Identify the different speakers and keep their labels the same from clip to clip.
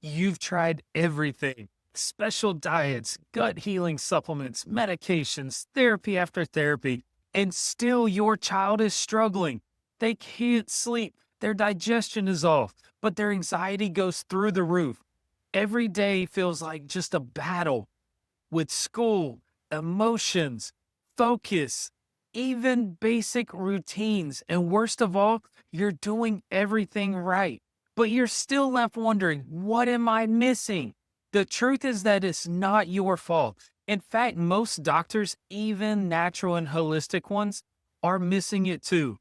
Speaker 1: You've tried everything: special diets, gut healing supplements, medications, therapy after therapy, and still your child is struggling. They can't sleep, their digestion is off, but their anxiety goes through the roof. Every day feels like just a battle with school, emotions, focus, even basic routines. And worst of all, you're doing everything right, but you're still left wondering, what am I missing? The truth is that it's not your fault. In fact, most doctors, even natural and holistic ones, are missing it too.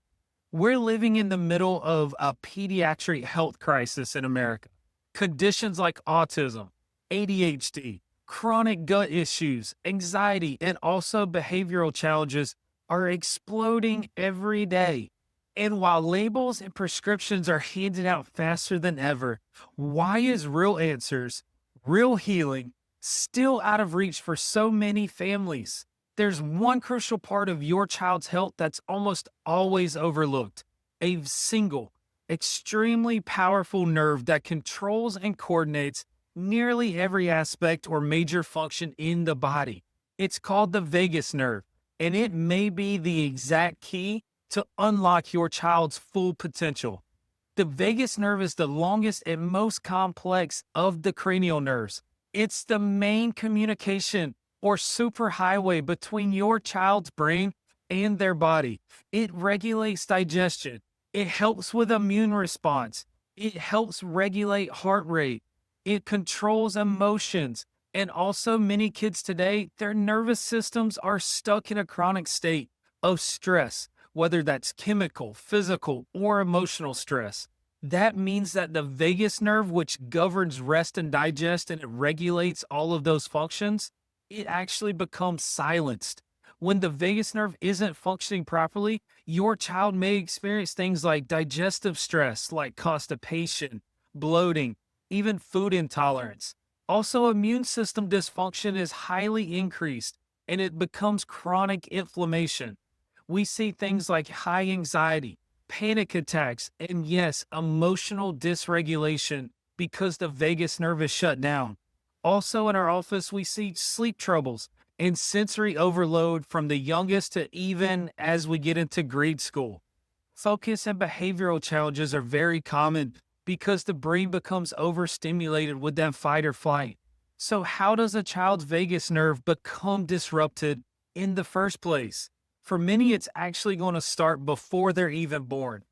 Speaker 1: We're living in the middle of a pediatric health crisis in America. Conditions like autism, ADHD, chronic gut issues, anxiety, and also behavioral challenges are exploding every day. And while labels and prescriptions are handed out faster than ever, why is real answers, real healing, still out of reach for so many families? There's one crucial part of your child's health that's almost always overlooked: a single, extremely powerful nerve that controls and coordinates nearly every aspect or major function in the body. It's called the vagus nerve, and it may be the exact key to unlock your child's full potential. The vagus nerve is the longest and most complex of the cranial nerves. It's the main communication or superhighway between your child's brain and their body. It regulates digestion. It helps with immune response. It helps regulate heart rate. It controls emotions. And also, many kids today, their nervous systems are stuck in a chronic state of stress, whether that's chemical, physical, or emotional stress. That means that the vagus nerve, which governs rest and digest and it regulates all of those functions, it actually becomes silenced. When the vagus nerve isn't functioning properly, your child may experience things like digestive stress, like constipation, bloating, even food intolerance. Also, immune system dysfunction is highly increased and it becomes chronic inflammation. We see things like high anxiety, panic attacks, and yes, emotional dysregulation because the vagus nerve is shut down. Also, in our office, we see sleep troubles and sensory overload from the youngest to even as we get into grade school. Focus and behavioral challenges are very common because the brain becomes overstimulated with that fight or flight. So, how does a child's vagus nerve become disrupted in the first place? For many, it's actually going to start before they're even born.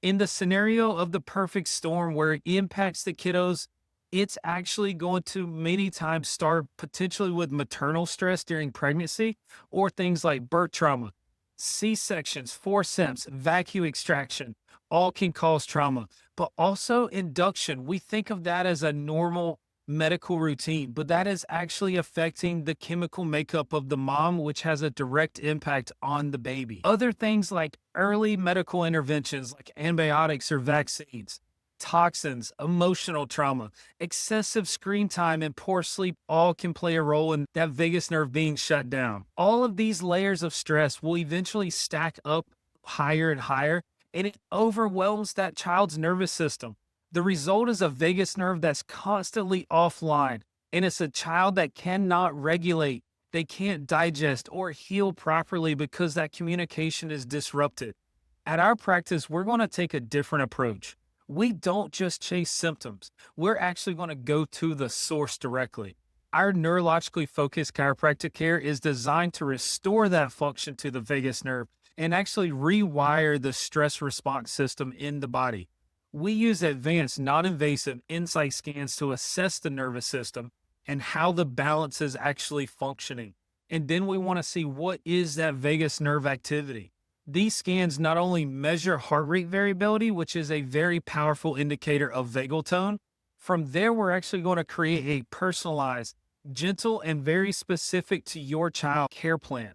Speaker 1: In the scenario of the perfect storm where it impacts the kiddos, it's actually going to many times start potentially with maternal stress during pregnancy or things like birth trauma, C-sections, forceps, vacuum extraction, all can cause trauma. But also induction, we think of that as a normal medical routine, but that is actually affecting the chemical makeup of the mom, which has a direct impact on the baby. Other things like early medical interventions like antibiotics or vaccines, toxins, emotional trauma, excessive screen time, and poor sleep all can play a role in that vagus nerve being shut down. All of these layers of stress will eventually stack up higher and higher, and it overwhelms that child's nervous system. The result is a vagus nerve that's constantly offline, and it's a child that cannot regulate, they can't digest or heal properly because that communication is disrupted. At our practice, we're going to take a different approach. We don't just chase symptoms. We're actually going to go to the source directly. Our neurologically focused chiropractic care is designed to restore that function to the vagus nerve and actually rewire the stress response system in the body. We use advanced, non-invasive insight scans to assess the nervous system and how the balance is actually functioning. And then we want to see what is that vagus nerve activity. These scans not only measure heart rate variability, which is a very powerful indicator of vagal tone. From there, we're actually going to create a personalized, gentle, and very specific to your child care plan.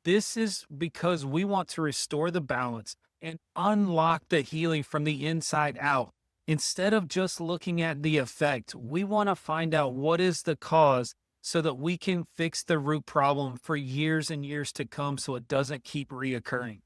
Speaker 1: This is because we want to restore the balance and unlock the healing from the inside out. Instead of just looking at the effect, we want to find out what is the cause so that we can fix the root problem for years and years to come so it doesn't keep reoccurring.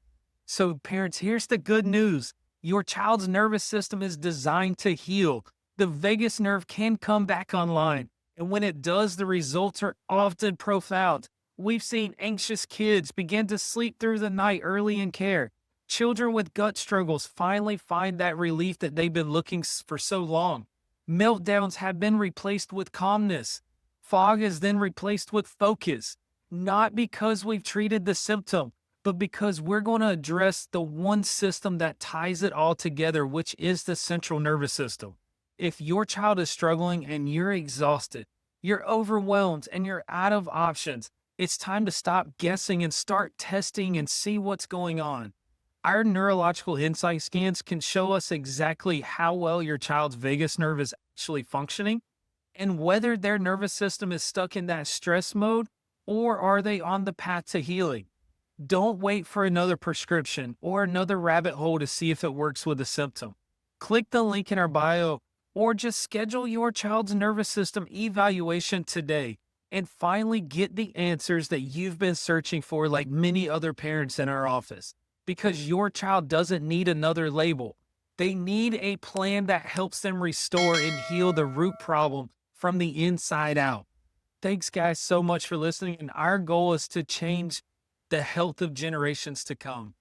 Speaker 1: So parents, here's the good news. Your child's nervous system is designed to heal. the vagus nerve can come back online. And when it does, the results are often profound. We've seen anxious kids begin to sleep through the night early in care. Children with gut struggles finally find that relief that they've been looking for so long. Meltdowns have been replaced with calmness. Fog is then replaced with focus, not because we've treated the symptom, but because we're going to address the one system that ties it all together, which is the central nervous system. If your child is struggling and you're exhausted, you're overwhelmed, and you're out of options, it's time to stop guessing and start testing and see what's going on. Our neurological insight scans can show us exactly how well your child's vagus nerve is actually functioning and whether their nervous system is stuck in that stress mode or are they on the path to healing. Don't wait for another prescription or another rabbit hole to see if it works with a symptom. Click the link in our bio or just schedule your child's nervous system evaluation today and finally get the answers that you've been searching for, like many other parents in our office. Because your child doesn't need another label. They need a plan that helps them restore and heal the root problem from the inside out. Thanks, guys, so much for listening. And our goal is to change the health of generations to come.